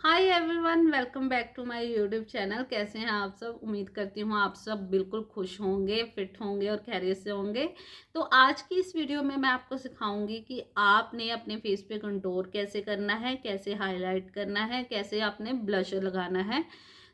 Hi everyone, welcome back to my YouTube channel. कैसे हैं आप सब? उम्मीद करती हूँ आप सब बिल्कुल खुश होंगे, फिट होंगे और खैरियत से होंगे। तो आज की इस वीडियो में मैं आपको सिखाऊंगी कि आपने अपने फेस पे कंटूर कैसे करना है, कैसे हाईलाइट करना है, कैसे आपने ब्लशर लगाना है।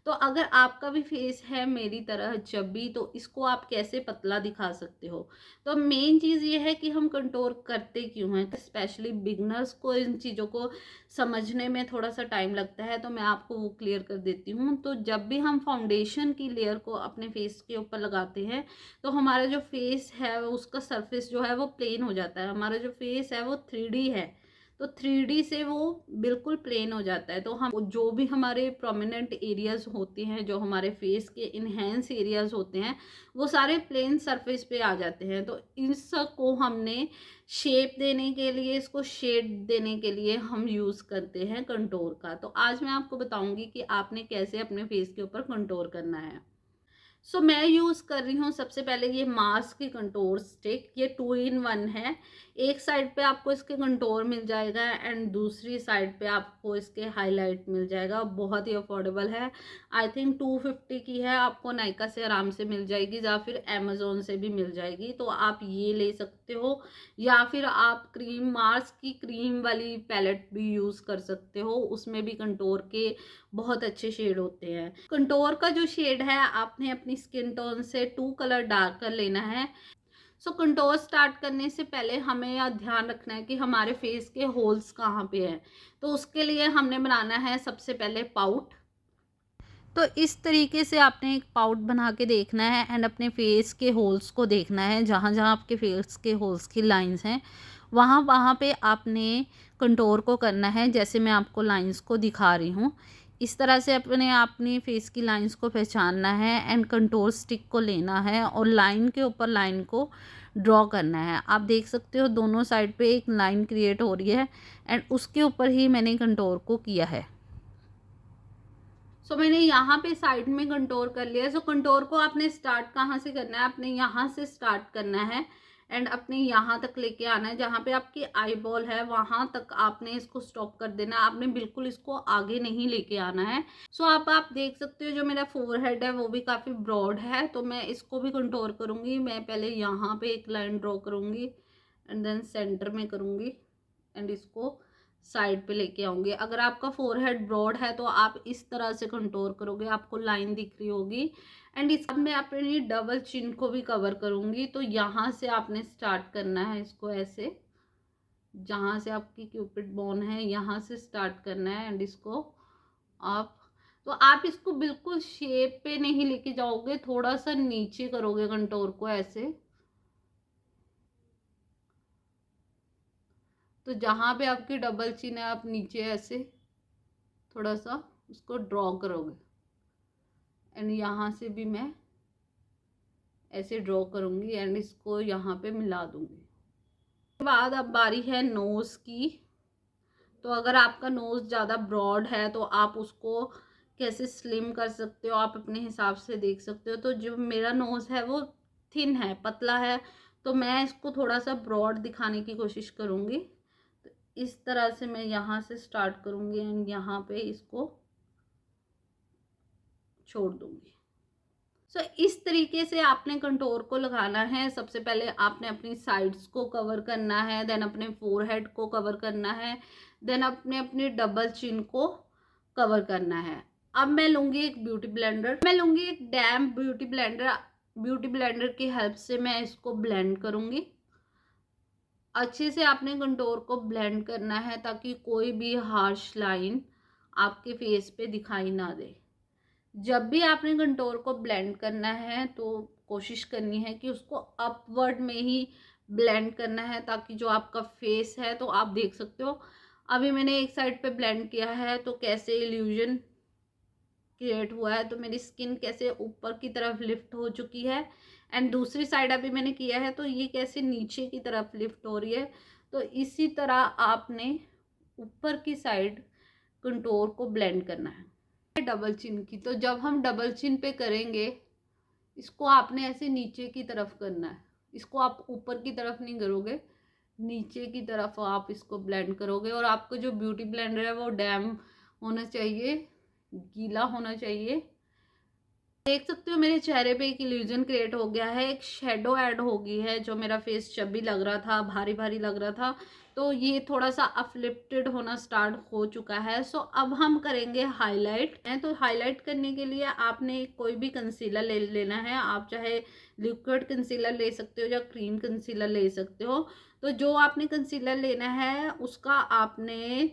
तो अगर आपका भी फेस है मेरी तरह चब्बी, तो इसको आप कैसे पतला दिखा सकते हो। तो मेन चीज़ ये है कि हम कंटूर करते क्यों हैं। स्पेशली बिगनर्स को इन चीज़ों को समझने में थोड़ा सा टाइम लगता है, तो मैं आपको वो क्लियर कर देती हूँ। तो जब भी हम फाउंडेशन की लेयर को अपने फेस के ऊपर लगाते हैं, तो हमारा जो फेस है उसका सरफेस जो है वो प्लेन हो जाता है। हमारा जो फेस है वो 3D है, तो 3D से वो बिल्कुल प्लेन हो जाता है। तो हम जो भी हमारे प्रोमिनेंट एरियाज होते हैं, जो हमारे फेस के इनहेंस एरियाज होते हैं, वो सारे प्लेन सरफेस पे आ जाते हैं। तो इस को हमने शेप देने के लिए, इसको शेड देने के लिए हम यूज़ करते हैं कंटूर का। तो आज मैं आपको बताऊंगी कि आपने कैसे अपने फेस के ऊपर कंटूर करना है। मैं यूज़ कर रही हूँ सबसे पहले ये मास्क की कंटूर स्टिक। ये 2 in 1 है। एक साइड पे आपको इसके कंटूर मिल जाएगा एंड दूसरी साइड पे आपको इसके हाईलाइट मिल जाएगा। बहुत ही अफोर्डेबल है। आई थिंक 250 की है। आपको नायका से आराम से मिल जाएगी या फिर अमेजोन से भी मिल जाएगी, तो आप ये ले सकते हो। या फिर आप क्रीम, मार्स की क्रीम वाली पैलेट भी यूज़ कर सकते हो। उसमें भी कंटूर के बहुत अच्छे शेड होते हैं। कंटूर का जो शेड है आपने अपनी स्किन टोन से 2 कलर डार्क कर लेना है। कंटूर स्टार्ट करने से पहले हमें यह ध्यान रखना है कि हमारे फेस के होल्स कहाँ पे हैं। तो उसके लिए हमने बनाना है सबसे पहले पाउट। तो इस तरीके से आपने एक पाउट बना के देखना है एंड अपने फेस के होल्स को देखना है। जहाँ जहाँ आपके फेस के होल्स की लाइंस हैं, वहाँ वहाँ पे आपने कंटूर को करना है। जैसे मैं आपको लाइंस को दिखा रही हूँ, इस तरह से अपनी फेस की लाइंस को पहचानना है एंड कंटूर स्टिक को लेना है और लाइन के ऊपर लाइन को ड्रॉ करना है। आप देख सकते हो दोनों साइड पे एक लाइन क्रिएट हो रही है एंड उसके ऊपर ही मैंने कंटूर को किया है। मैंने यहाँ पे साइड में कंटूर कर लिया। कंटूर को आपने स्टार्ट कहाँ से करना है? आपने यहाँ से स्टार्ट करना है एंड अपने यहाँ तक लेके आना है। जहाँ पे आपकी आई बॉल है वहां तक आपने इसको स्टॉप कर देना है। आपने बिल्कुल इसको आगे नहीं लेके आना है। आप देख सकते हो जो मेरा फोरहेड है वो भी काफी ब्रॉड है, तो मैं इसको भी कंटूर करूंगी। मैं पहले यहाँ पे एक लाइन ड्रॉ करूंगी एंड देन सेंटर में करूंगी एंड इसको साइड पे लेके आऊंगी। अगर आपका फोरहेड ब्रॉड है तो आप इस तरह से कंटूर करोगे, आपको लाइन दिख रही होगी। एंड इस मैं अपनी डबल चिन को भी कवर करूंगी। तो यहाँ से आपने स्टार्ट करना है इसको ऐसे, जहाँ से आपकी क्यूपिड बोन है यहाँ से स्टार्ट करना है एंड इसको आप आप इसको बिल्कुल शेप पे नहीं लेके जाओगे, थोड़ा सा नीचे करोगे कंटूर को ऐसे। तो जहाँ पे आपकी डबल चिन है आप नीचे ऐसे थोड़ा सा उसको ड्रॉ करोगे एंड यहाँ से भी मैं ऐसे ड्रॉ करूँगी एंड इसको यहाँ पे मिला दूँगी। उसके बाद अब बारी है नोज़ की। तो अगर आपका नोज़ ज़्यादा ब्रॉड है तो आप उसको कैसे स्लिम कर सकते हो, आप अपने हिसाब से देख सकते हो। तो जो मेरा नोज़ है वो थिन है, पतला है, तो मैं इसको थोड़ा सा ब्रॉड दिखाने की कोशिश करूँगी। तो इस तरह से मैं यहाँ से स्टार्ट करूँगी एंड यहाँ पे इसको छोड़ दूँगी। इस तरीके से आपने कंटूर को लगाना है। सबसे पहले आपने अपनी साइड्स को कवर करना है, देन अपने फोरहेड को कवर करना है, देन अपने अपनी डबल चिन को कवर करना है। अब मैं लूँगी एक ब्यूटी ब्लेंडर, मैं लूँगी एक dam beauty blender. Beauty blender की हेल्प से मैं इसको ब्लेंड करूँगी। अच्छे से आपने कंटूर को ब्लेंड करना है ताकि कोई भी हार्श लाइन आपके फेस पे दिखाई ना दे। जब भी आपने कंटूर को ब्लेंड करना है तो कोशिश करनी है कि उसको अपवर्ड में ही ब्लेंड करना है, ताकि जो आपका फेस है, तो आप देख सकते हो अभी मैंने एक साइड पे ब्लेंड किया है तो कैसे इल्यूजन क्रिएट हुआ है। तो मेरी स्किन कैसे ऊपर की तरफ लिफ्ट हो चुकी है एंड दूसरी साइड अभी मैंने किया है तो ये कैसे नीचे की तरफ लिफ्ट हो रही है। तो इसी तरह आपने ऊपर की साइड कंटूर को ब्लेंड करना है। डबल चिन की, तो जब हम डबल चिन पे करेंगे इसको आपने ऐसे नीचे की तरफ करना है। इसको आप ऊपर की तरफ नहीं करोगे, नीचे की तरफ आप इसको ब्लेंड करोगे। और आपको जो ब्यूटी ब्लेंडर है वो डैम होना चाहिए, गीला होना चाहिए। देख सकते हो मेरे चेहरे पे एक इल्यूजन क्रिएट हो गया है, एक शेडो ऐड हो गई है। जो मेरा फेस चब्बी लग रहा था, भारी भारी लग रहा था, तो ये थोड़ा सा अपलिफ्टेड होना स्टार्ट हो चुका है। सो अब हम करेंगे हाईलाइट। तो हाईलाइट करने के लिए आपने कोई भी कंसीलर ले लेना है। आप चाहे लिक्विड कंसीलर ले सकते हो या क्रीम कंसीलर ले सकते हो। तो जो आपने कंसीलर लेना है उसका आपने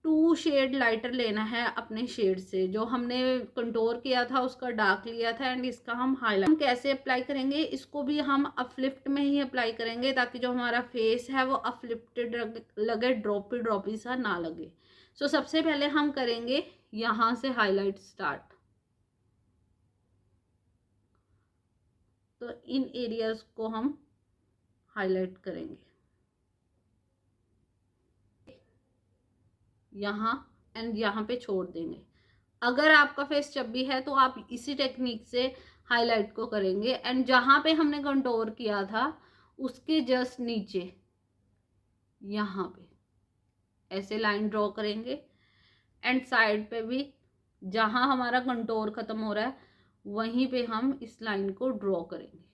2 शेड लाइटर लेना है अपने शेड से। जो हमने कंटोर किया था उसका डार्क लिया था, एंड इसका हम हाईलाइट। हम कैसे अप्लाई करेंगे, इसको भी हम अपलिफ्ट में ही अप्लाई करेंगे ताकि जो हमारा फेस है वो अपलिफ्टेड लगे, ड्रॉपी ड्रॉपी सा ना लगे। सो सबसे पहले हम करेंगे यहाँ से हाईलाइट स्टार्ट। तो इन एरियाज को हम हाईलाइट करेंगे यहाँ, एंड यहाँ पे छोड़ देंगे। अगर आपका फेस चब्बी है तो आप इसी टेक्निक से हाईलाइट को करेंगे। एंड जहाँ पे हमने कंटोर किया था उसके जस्ट नीचे यहाँ पे ऐसे लाइन ड्रॉ करेंगे, एंड साइड पे भी जहाँ हमारा कंटोर खत्म हो रहा है वहीं पे हम इस लाइन को ड्रॉ करेंगे।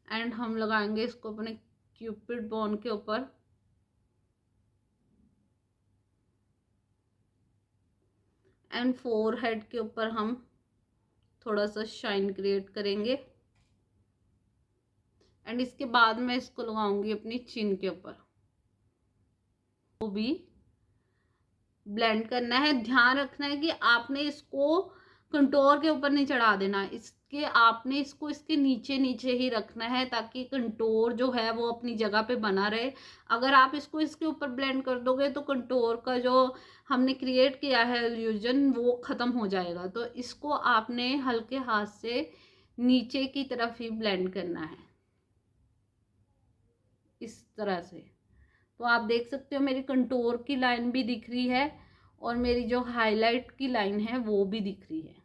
एंड हम लगाएंगे इसको अपने क्यूपिड बोन के ऊपर। एंड फोरहेड के ऊपर हम थोड़ा सा शाइन क्रिएट करेंगे। एंड इसके बाद मैं इसको लगाऊंगी अपनी चिन के ऊपर। वो भी ब्लेंड करना है। ध्यान रखना है कि आपने इसको कंटोर के ऊपर नहीं चढ़ा देना, इसके आपने इसको इसके नीचे नीचे ही रखना है ताकि कंटोर जो है वो अपनी जगह पे बना रहे। अगर आप इसको इसके ऊपर ब्लेंड कर दोगे तो कंटोर का जो हमने क्रिएट किया है इल्यूजन वो ख़त्म हो जाएगा। तो इसको आपने हल्के हाथ से नीचे की तरफ ही ब्लेंड करना है, इस तरह से। तो आप देख सकते हो मेरी कंटोर की लाइन भी दिख रही है और मेरी जो हाईलाइट की लाइन है वो भी दिख रही है।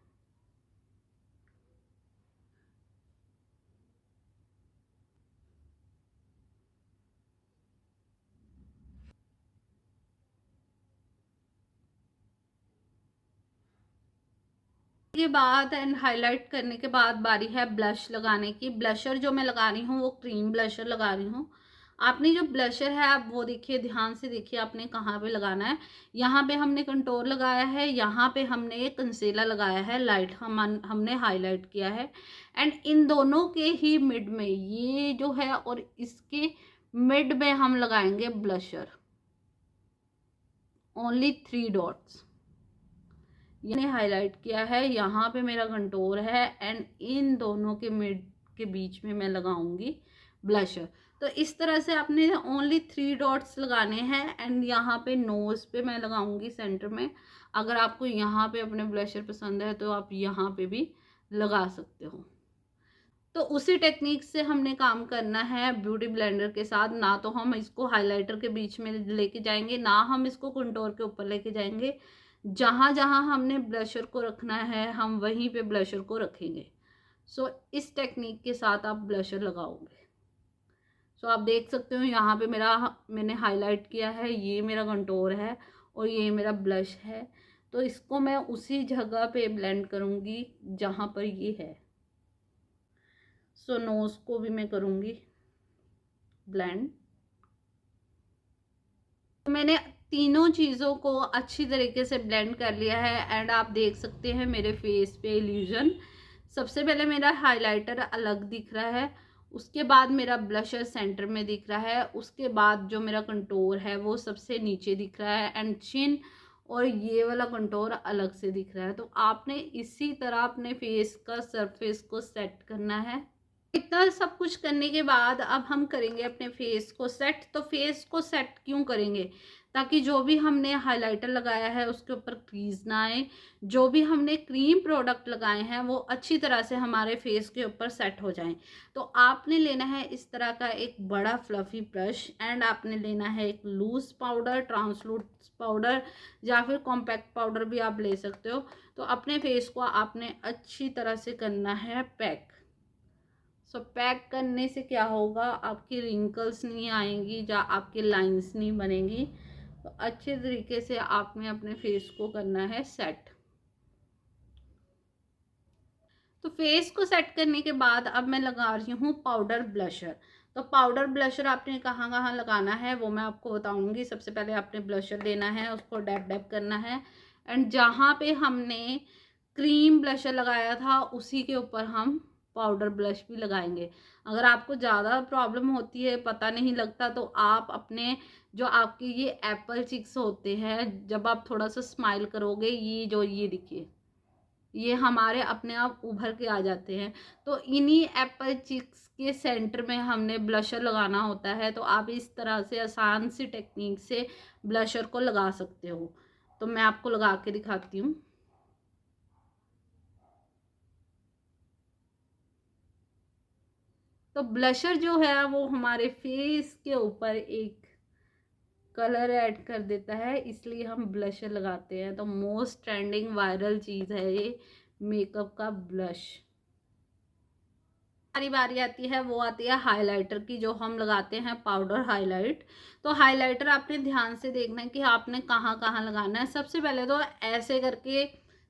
के बाद एंड हाईलाइट करने के बाद बारी है ब्लश लगाने की। ब्लशर जो मैं लगा रही हूँ वो क्रीम ब्लशर लगा रही हूँ। आपने जो ब्लशर है आप वो देखिए, ध्यान से देखिए आपने कहाँ पे लगाना है। यहाँ पे हमने कंटोर लगाया है, यहाँ पे हमने कंसीलर लगाया है, लाइट हमने हाईलाइट किया है। एंड इन दोनों के ही मिड में ये जो है और इसके मिड में हम लगाएंगे ब्लशर, ओनली 3 डॉट्स। मैंने हाईलाइट किया है, यहाँ पे मेरा कंटोर है, एंड इन दोनों के मिड के बीच में मैं लगाऊंगी ब्लशर। तो इस तरह से आपने ओनली 3 डॉट्स लगाने हैं। एंड यहाँ पे नोज पे मैं लगाऊंगी सेंटर में। अगर आपको यहाँ पे अपने ब्लशर पसंद है तो आप यहाँ पे भी लगा सकते हो। तो उसी टेक्निक से हमने काम करना है ब्यूटी ब्लेंडर के साथ। ना तो हम इसको हाइलाइटर के बीच में लेके जाएंगे, ना हम इसको कंटोर के ऊपर लेके जाएंगे। जहाँ जहाँ हमने ब्लशर को रखना है हम वहीं पे ब्लशर को रखेंगे। सो इस टेक्निक के साथ आप ब्लशर लगाओगे। सो आप देख सकते हो यहाँ पे मैंने हाईलाइट किया है, ये मेरा कंटोर है और ये मेरा ब्लश है। तो इसको मैं उसी जगह पे ब्लेंड करूँगी जहाँ पर ये है। सो नोज को भी मैं करूँगी ब्लेंड। तो मैंने तीनों चीज़ों को अच्छी तरीके से ब्लेंड कर लिया है। एंड आप देख सकते हैं मेरे फेस पे इल्यूजन। सबसे पहले मेरा हाइलाइटर अलग दिख रहा है, उसके बाद मेरा ब्लशर सेंटर में दिख रहा है, उसके बाद जो मेरा कंटोर है वो सबसे नीचे दिख रहा है, एंड चिन और ये वाला कंटोर अलग से दिख रहा है। तो आपने इसी तरह अपने फेस का सरफेस को सेट करना है। इतना सब कुछ करने के बाद अब हम करेंगे अपने फेस को सेट। तो फेस को सेट क्यों करेंगे, ताकि जो भी हमने हाइलाइटर लगाया है उसके ऊपर क्रीज ना आए। जो भी हमने क्रीम प्रोडक्ट लगाए हैं वो अच्छी तरह से हमारे फेस के ऊपर सेट हो जाएं। तो आपने लेना है इस तरह का एक बड़ा फ्लफी ब्रश, एंड आपने लेना है एक लूज पाउडर, ट्रांसलूट पाउडर या फिर कॉम्पैक्ट पाउडर भी आप ले सकते हो। तो अपने फेस को आपने अच्छी तरह से करना है पैक। सो पैक करने से क्या होगा, आपकी रिंकल्स नहीं आएंगी या आपकी लाइंस नहीं बनेंगी। तो अच्छे तरीके से आपने अपने फेस को करना है सेट। तो फेस को सेट करने के बाद अब मैं लगा रही हूँ पाउडर ब्लशर। तो पाउडर ब्लशर आपने कहाँ कहाँ लगाना है वो मैं आपको बताऊंगी। सबसे पहले आपने ब्लशर लेना है, उसको डैब डैब करना है, एंड जहाँ पे हमने क्रीम ब्लशर लगाया था उसी के ऊपर हम पाउडर ब्लश भी लगाएंगे। अगर आपको ज़्यादा प्रॉब्लम होती है, पता नहीं लगता, तो आप अपने जो आपके ये एप्पल चिक्स होते हैं, जब आप थोड़ा सा स्माइल करोगे, ये देखिए, ये हमारे अपने आप उभर के आ जाते हैं। तो इन्हीं एप्पल चिक्स के सेंटर में हमने ब्लशर लगाना होता है। तो आप इस तरह से आसान सी टेक्निक से ब्लशर को लगा सकते हो। तो मैं आपको लगा के दिखाती हूँ। तो ब्लशर जो है वो हमारे फेस के ऊपर एक कलर ऐड कर देता है, इसलिए हम ब्लशर लगाते हैं। तो मोस्ट ट्रेंडिंग वायरल चीज़ है ये मेकअप का ब्लश। हमारी बारी आती है, वो आती है हाइलाइटर की, जो हम लगाते हैं पाउडर हाइलाइट। तो हाइलाइटर आपने ध्यान से देखना है कि आपने कहाँ कहाँ लगाना है। सबसे पहले तो ऐसे करके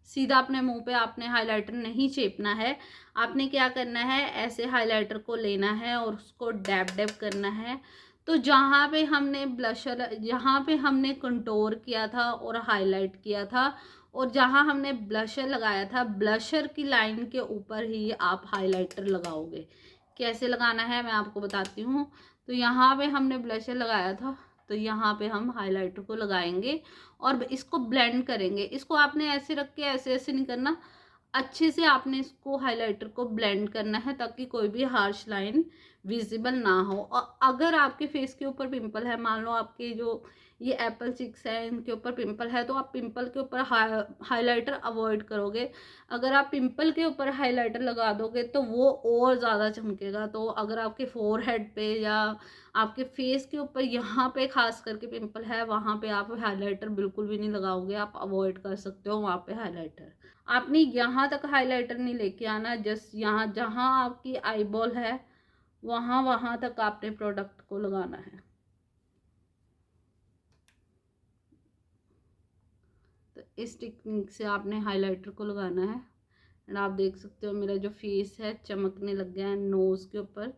सीधा अपने मुंह पे आपने हाइलाइटर नहीं चेपना है। आपने क्या करना है, ऐसे हाइलाइटर को लेना है और उसको डैब डैब करना है। तो जहाँ पे हमने ब्लशर, जहाँ पे हमने कंटोर किया था और हाईलाइट किया था, और जहाँ हमने ब्लशर लगाया था, ब्लशर की लाइन के ऊपर ही आप हाइलाइटर लगाओगे। कैसे लगाना है मैं आपको बताती हूँ। तो यहाँ पे हमने ब्लशर लगाया था, तो यहाँ पे हम हाइलाइटर को लगाएंगे और इसको ब्लेंड करेंगे। इसको आपने ऐसे रख के ऐसे ऐसे नहीं करना, अच्छे से आपने इसको हाइलाइटर को ब्लेंड करना है ताकि कोई भी हार्श लाइन विजिबल ना हो। और अगर आपके फेस के ऊपर पिंपल है, मान लो आपके जो ये एप्पल चिक्स है इनके ऊपर पिंपल है, तो आप पिंपल के ऊपर हाइलाइटर अवॉइड करोगे। अगर आप पिंपल के ऊपर हाइलाइटर लगा दोगे तो वो और ज़्यादा चमकेगा। तो अगर आपके फोरहेड पे या आपके फेस के ऊपर यहाँ पे खास करके पिंपल है, वहाँ पे आप हाइलाइटर बिल्कुल भी नहीं लगाओगे, आप अवॉइड कर सकते हो वहाँ पे हाइलाइटर। आपने यहाँ तक हाइलाइटर नहीं लेके आना, जस्ट यहाँ जहाँ आपकी आईबॉल है वहाँ वहाँ तक आपने प्रोडक्ट को लगाना है। तो इस टेक्निक से आपने हाइलाइटर को लगाना है। एंड आप देख सकते हो मेरा जो फेस है चमकने लग गया है नोज़ के ऊपर।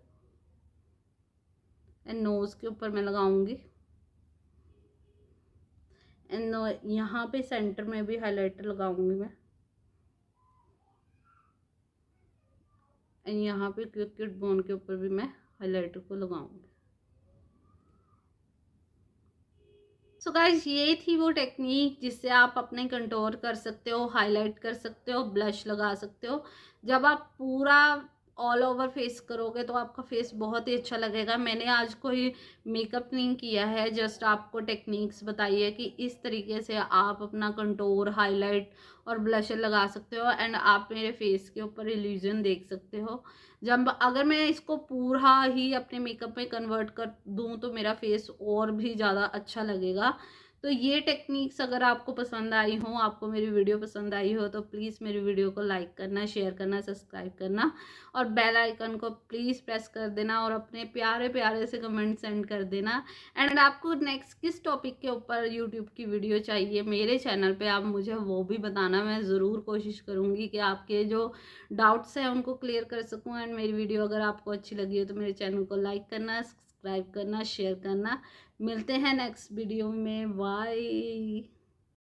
एंड नोज़ के ऊपर मैं लगाऊंगी, एंड यहाँ पे सेंटर में भी हाइलाइटर लगाऊंगी मैं। एंड यहाँ पे क्यूपिड बोन के ऊपर भी मैं हाइलाइटर को लगाऊंगी। सो गाइज, ये थी वो टेक्निक जिससे आप अपने कंटोर कर सकते हो, हाईलाइट कर सकते हो, ब्लश लगा सकते हो। जब आप पूरा ऑल ओवर फेस करोगे तो आपका फेस बहुत ही अच्छा लगेगा। मैंने आज कोई मेकअप नहीं किया है, जस्ट आपको टेक्निक्स बताई है कि इस तरीके से आप अपना कंटोर, हाईलाइट और ब्लशर लगा सकते हो। एंड आप मेरे फेस के ऊपर इल्यूजन देख सकते हो। जब अगर मैं इसको पूरा ही अपने मेकअप में कन्वर्ट कर दूं तो मेरा फेस और भी ज़्यादा अच्छा लगेगा। तो ये टेक्निक्स अगर आपको पसंद आई हो, आपको मेरी वीडियो पसंद आई हो, तो प्लीज़ मेरी वीडियो को लाइक करना, शेयर करना, सब्सक्राइब करना और बेल आइकन को प्लीज़ प्रेस कर देना और अपने प्यारे प्यारे से कमेंट सेंड कर देना। एंड आपको नेक्स्ट किस टॉपिक के ऊपर यूट्यूब की वीडियो चाहिए मेरे चैनल पे, आप मुझे वो भी बताना। मैं ज़रूर कोशिश करूँगी कि आपके जो डाउट्स हैं उनको क्लियर कर सकूं। एंड मेरी वीडियो अगर आपको अच्छी लगी हो तो मेरे चैनल को लाइक करना, सब्सक्राइब करना, शेयर करना। मिलते हैं नेक्स्ट वीडियो में। बाय।